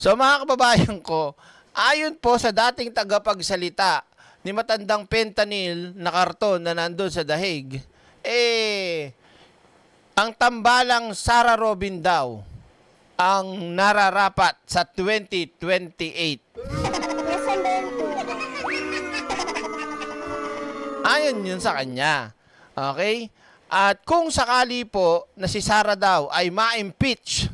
So mga kababayan ko, ayon po sa dating tagapagsalita ni matandang fentanyl na karton na nandun sa dahig, ang tambalang Sara Robin daw ang nararapat sa 2028. Ayon yun sa kanya. Okay? At kung sakali po na si Sara daw ay ma-impeach,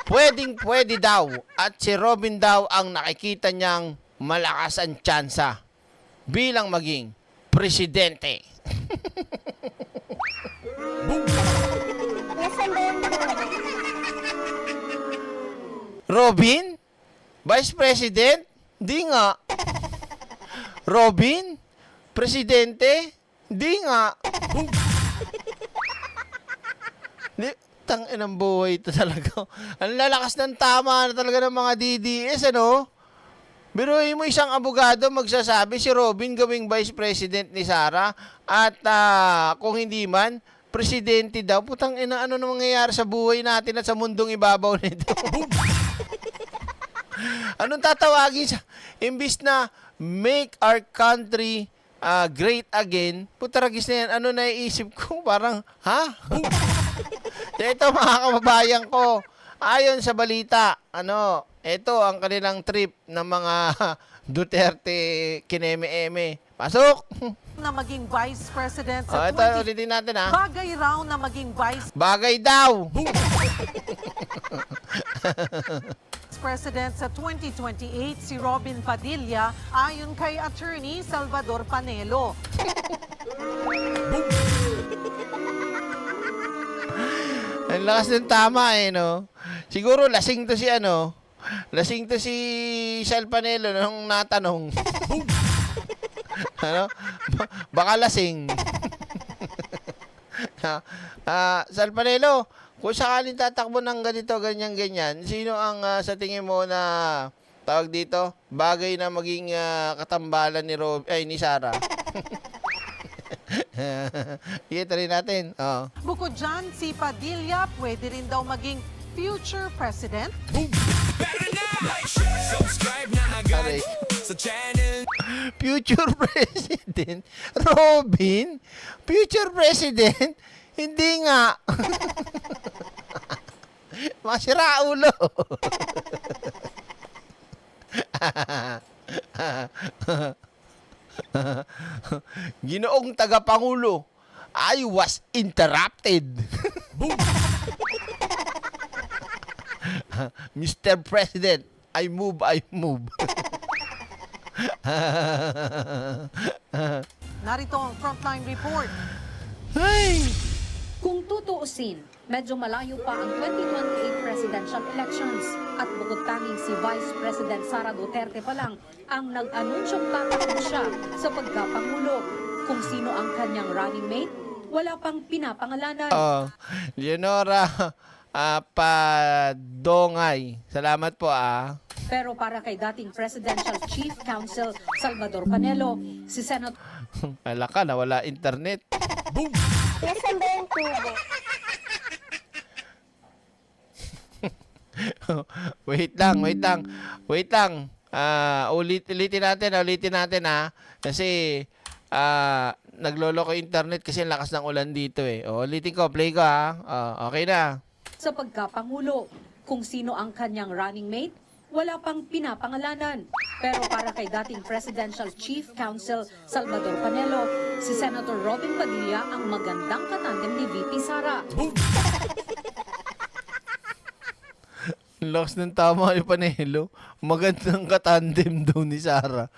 pwedeng-pwede daw at si Robin daw ang nakikita niyang malakas ang tsansa bilang maging presidente. Robin? Vice President? Di nga. Robin? Presidente? Di nga. Di, tangin ang buhay ito talaga. Ang lalakas ng tama na talaga ng mga DDS, ano? Biruin mo isang abogado magsasabi si Robin gawing Vice President ni Sara at kung hindi man, presidente daw. Putang ina, ano na mangyayari sa buhay natin at sa mundong ibabaw nito? Anong tatawagin sa imbis na make our country great again, putaragis na yan, ano naiisip ko? Parang, ha? Ito mga kababayan ko, ayon sa balita, ito ang kanilang trip ng mga Duterte kineme-eme. Pasok! Na maging Vice President Oh, sa ito, ulitin natin ha. Bagay raw na maging Vice Bagay daw! President sa 2028 si Robin Padilla ayon kay Attorney Salvador Panelo. Ang lakas ng tama no? Siguro lasing to si lasing to si Sal Panelo nung natanong. Baka lasing. Sal Panelo, kung sakaling tatakbo ng ganito, ganyan, sino ang sa tingin mo na tawag dito, bagay na maging katambalan ni Sara? Ito rin natin. Oh. Bukod dyan, si Padilla pwede rin daw maging future president. Subscribe na agad sa channel. Future president? Robin? Future president? Hindi nga. Masira ulo. Ginoong tagapangulo, I was interrupted. Mr. President, I move. Narito ang Frontline Report. Ay! Kung tutuusin, medyo malayo pa ang 2028 presidential elections at bukod tanging si Vice President Sara Duterte pa lang ang nag-anunsyong tatakbo siya sa pagkapangulo. Kung sino ang kanyang running mate, wala pang pinapangalanan. Leonora Padongay. Salamat po Pero para kay dating Presidential Chief Counsel Salvador Panelo, si Senator Ala ka, nawala internet. Nasaan ba yung tubo? Wait lang. Ulitin natin kasi nagloloko internet kasi ang lakas ng ulan dito ulitin ko, play ko okay na. sa pagkapangulo. Kung sino ang kanyang running mate, wala pang pinapangalanan. Pero para kay dating Presidential Chief Counsel Salvador Panelo, si Senator Robin Padilla ang magandang katandem ni VP Sara. Ang lakas ng tama yung Panelo. Magandang katandem daw ni Sara.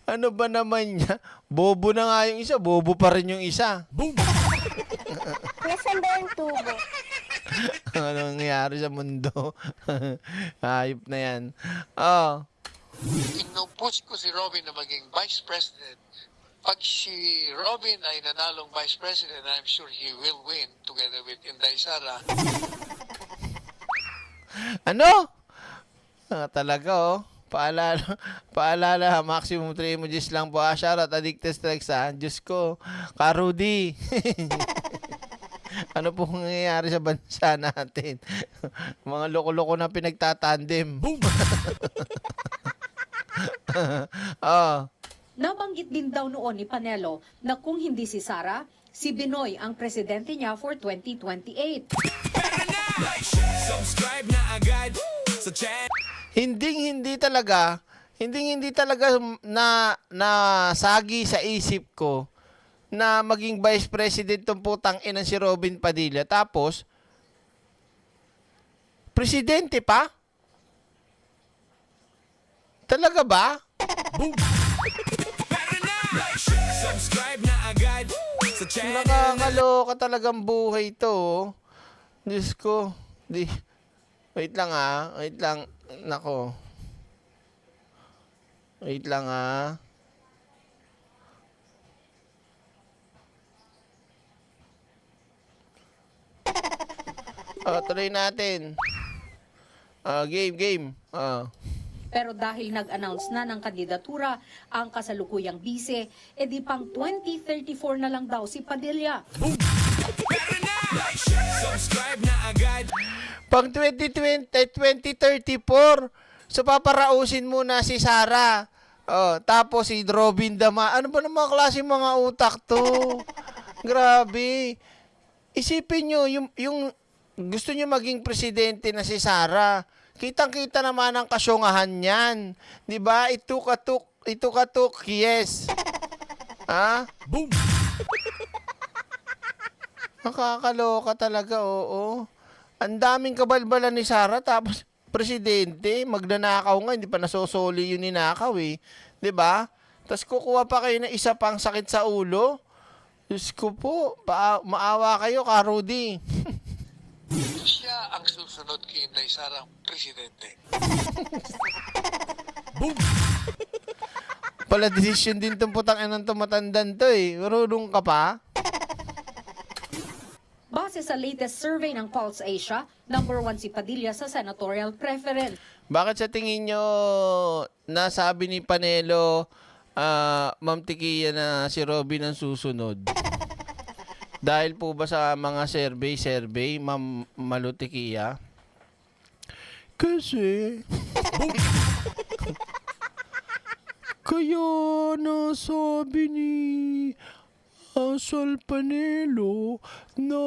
Ano ba naman niya? Bobo na nga yung isa, bobo pa rin yung isa. Nasaan ba yung tubo? Ano nangyayari sa mundo? Hayop na yan. Inupush ko si Robin na maging Vice President. Pag si Robin ay nanalong Vice President, I'm sure he will win together with Inday Sara. Ano? Talaga Paalala, maximum 3 emojis lang po. Shoutout, Addicted Strikes Diyos ko. Karudi. Ano po nangyayari sa bansa natin? Mga loko-loko na pinagtatandem. Oh. Nabanggit din daw noon ni Panelo na kung hindi si Sara, si Binoy ang presidente niya for 2028. Subscribe na agad sa channel. Hindi talaga na sagi sa isip ko na maging vice president tong putang ina si Robin Padilla tapos presidente pa? Talaga ba? Subscribe na agad sa channel. Nakakaloka talagang buhay to. Oh. Diyos ko. Wait lang. Nako. Wait lang tuloy natin. Game. Pero dahil nag-announce na ng kandidatura ang kasalukuyang bise, edi pang 2034 na lang daw si Padilla. Subscribe na agad. Pang 2034. So paparausin muna si Sara. Tapos si Robin Dama. Ano ba naman klase mga utak to? Grabe. Isipin nyo, yung gusto nyo maging presidente na si Sara. Kitang-kita naman ang kasyungahan niyan. 'Di ba? Ito katuk, yes. Ha? Boom. Nakakaloka talaga, oo. Ang daming kabalbalan ni Sara tapos presidente, magnanakaw nga, hindi pa nasosoli yung ninakaw eh. 'Di ba? Tapos kukuha pa kayo ng isa pang sakit sa ulo. Diyos ko po, maawa kayo, Ka Rudy. Siya ang susunod kay Inday Sarang presidente. Pala decision din itong putang inang tumatandan to eh. Marunong ka pa? Base sa latest survey ng Pulse Asia, number 1 si Padilla sa senatorial preference. Bakit sa tingin nyo nasabi ni Panelo, Ma'am Tikia na si Robin ang susunod? Dahil po ba sa mga survey, Ma'am Malu Tikia? Kasi kaya nasabi ni Asal Panelo na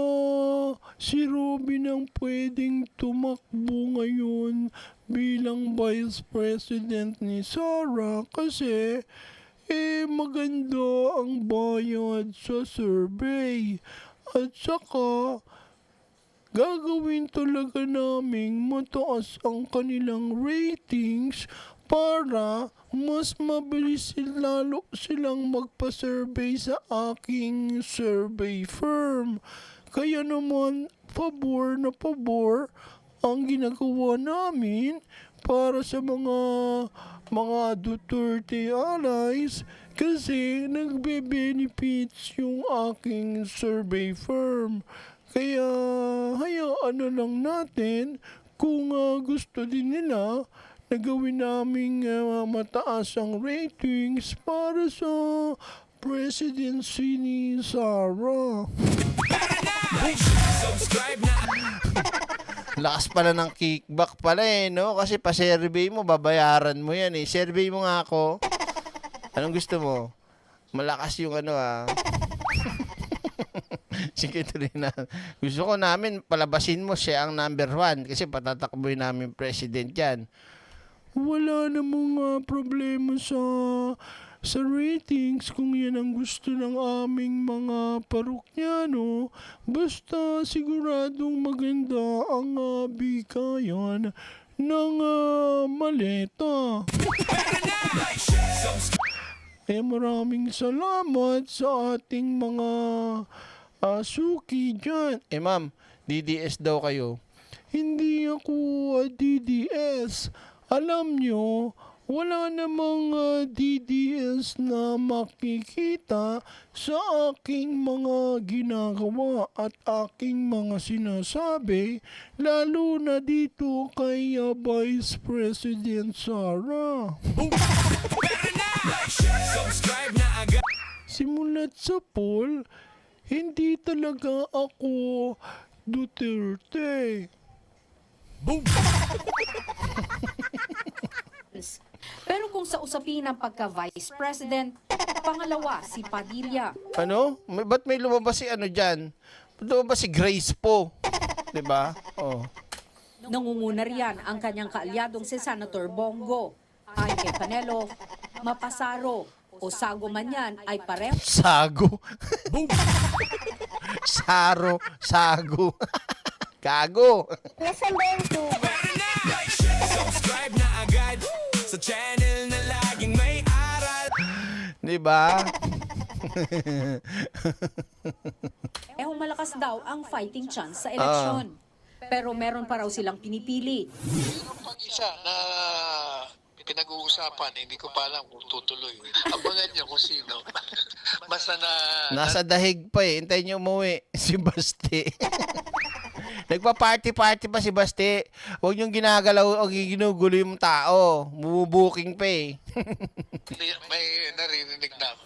si Robin ang pwedeng tumakbo ngayon bilang Vice President ni Sara kasi maganda ang bayad sa survey at saka gagawin talaga naming mataas ang kanilang ratings para mas mabilis lalo silang magpa-survey sa aking survey firm. Kaya naman, pabor na pabor ang ginagawa namin para sa mga Duterte allies kasi nagbe-benefits yung aking survey firm. Kaya hayaan na lang natin kung gusto din nila na gawin naming mataas ang ratings para sa presidency ni Sara. Subscribe na. Lakas pala ng kickback pala no? Kasi pa-survey mo, babayaran mo yan eh. Survey mo nga ako. Anong gusto mo? Malakas yung Sige, tuloy na. Gusto ko namin palabasin mo siya ang number 1 kasi patatakboy namin president yan. Wala namang problema sa ratings kung yan ang gusto ng aming mga parukyano. Basta siguradong maganda ang bikayan ng maleta. Maraming salamat sa ating mga suki dyan. Ma'am, DDS daw kayo. Hindi ako DDS. Alam nyo, wala namang DDS na makikita sa aking mga ginagawa at aking mga sinasabi, lalo na dito kay Vice President Sara. Subscribe na agad. Simulat sa poll, hindi talaga ako Duterte. Pero kung sa usapin ng pagka-vice president, pangalawa si Padilla. Ano? Ba't may lumabas si ano dyan? Ba't lumabas si Grace po? Diba? Oh. Nangunguna riyan ang kanyang kaalyadong si Senator Bongo. Ayon kay Panelo, mapasaro o sago man yan ay pareho Sago. Saro. Sago. Gago. Nasaan ba yung tubo? Like, share, subscribe na agad sa channel na laging may aral. Diba? malakas daw ang fighting chance sa eleksyon. Pero meron pa raw silang pinipili. Meron pang isa na pinag-uusapan, hindi ko pa alam kung tutuloy. Abangan niyo kung sino. Basta na... Nasa dahig pa eh. Hintayin niyo umuwi. Si Basti. Nagpa-party-party pa si Basti. Huwag niyong ginagalaw o ginugulo yung tao. Bubuking pa eh. may naririnig na ako.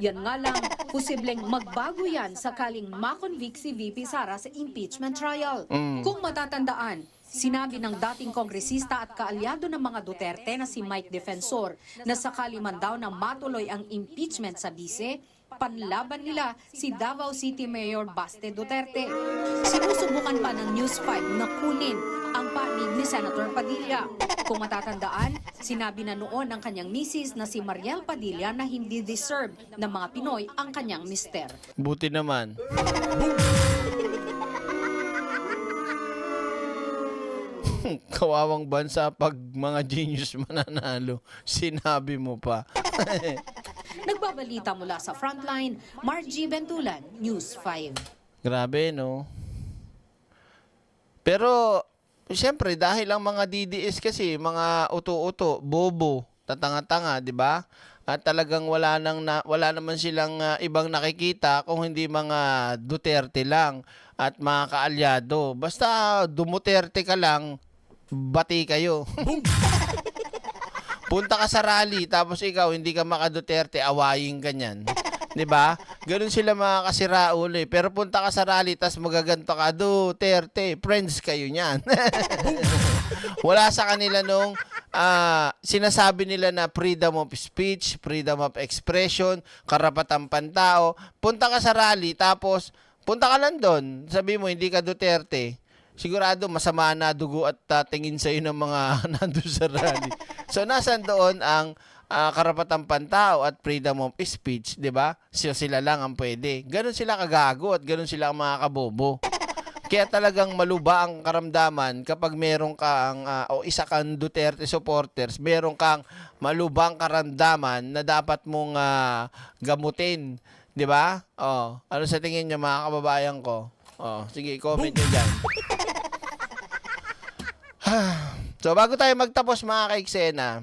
Yan nga lang, posibleng magbago yan sakaling makonvict si VP Sara sa impeachment trial. Kung matatandaan, sinabi ng dating kongresista at kaalyado ng mga Duterte na si Mike Defensor na sakali man daw na matuloy ang impeachment sa bise, panlaban nila si Davao City Mayor Baste Duterte. Sinusubukan pa ng News 5 na kunin ang panig ni Senator Padilla. Kung matatandaan, sinabi na noon ng kanyang misis na si Mariel Padilla na hindi deserve ng mga Pinoy ang kanyang mister. Buti naman. Kawawang bansa pag mga genius mananalo. Sinabi mo pa. Nagbabalita mula sa Frontline, Margie Bentulan, News 5. Grabe, no? Pero, siyempre, dahil ang mga DDS kasi, mga uto-uto, bobo, tatanga-tanga, di ba? At talagang wala naman silang ibang nakikita kung hindi mga Duterte lang at mga kaalyado. Basta Dumuterte ka lang, bati kayo. Punta ka sa rally, tapos ikaw hindi ka maka-Duterte, awayin ka niyan. 'Di ba? Ganun sila mga kasiraulo eh. Pero punta ka sa rally, tapos magaganto ka, Duterte, friends kayo niyan. Wala sa kanila nung sinasabi nila na freedom of speech, freedom of expression, karapatang pantao. Punta ka sa rally, tapos punta ka lang doon. Sabi mo, hindi ka Duterte. Sigurado masama na dugo at tingin sa iyo ng mga nandoon sa rally. So nasan doon ang karapatang pantao at freedom of speech, 'di ba? Sila lang ang pwede. Ganon sila kagago at ganon sila ang mga kabobo. Kaya talagang maluba ang karamdaman kapag meron kang o isa kang Duterte supporters, meron kang malubang karamdaman na dapat mong gamutin, 'di ba? Oh, ano sa tingin niyo mga kababayan ko? Oh, sige, comment niyo diyan. So bago tayo magtapos mga kaiksena,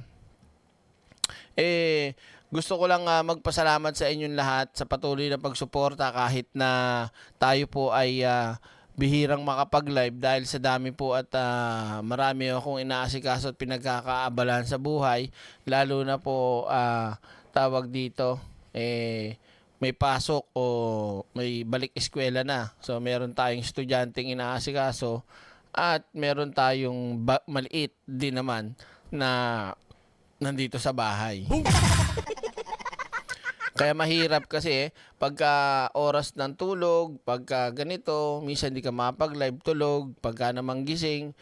gusto ko lang magpasalamat sa inyong lahat sa patuloy na pagsuporta kahit na tayo po ay bihirang makapag-live dahil sa dami po at marami akong inaasikaso at pinagkakaabalan sa buhay, lalo na po tawag dito may pasok o may balik eskwela na. So meron tayong estudyanteng inaasikaso at meron tayong maliit din naman na nandito sa bahay. Kaya mahirap kasi pagka oras ng tulog, pagka ganito, minsan di ka mapag-live tulog, pagka namang gising,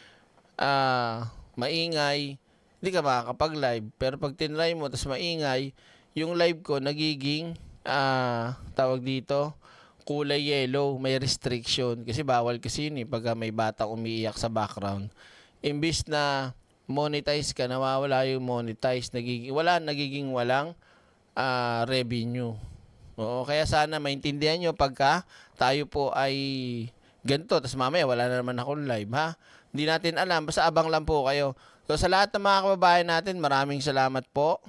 maingay, di ka makakapag-live. Pero pag tinry mo, tas maingay, yung live ko nagiging, tawag dito, kulay yellow, may restriction. Kasi bawal kasi yun pagka may batang umiiyak sa background. Imbis na monetize ka, nawawala yung monetize, nagiging walang revenue. Oo, kaya sana maintindihan nyo pagka tayo po ay ganito, tas mamaya wala na naman akong live, ha? Hindi natin alam, basta abang lang po kayo. So sa lahat ng mga kababayan natin, maraming salamat po.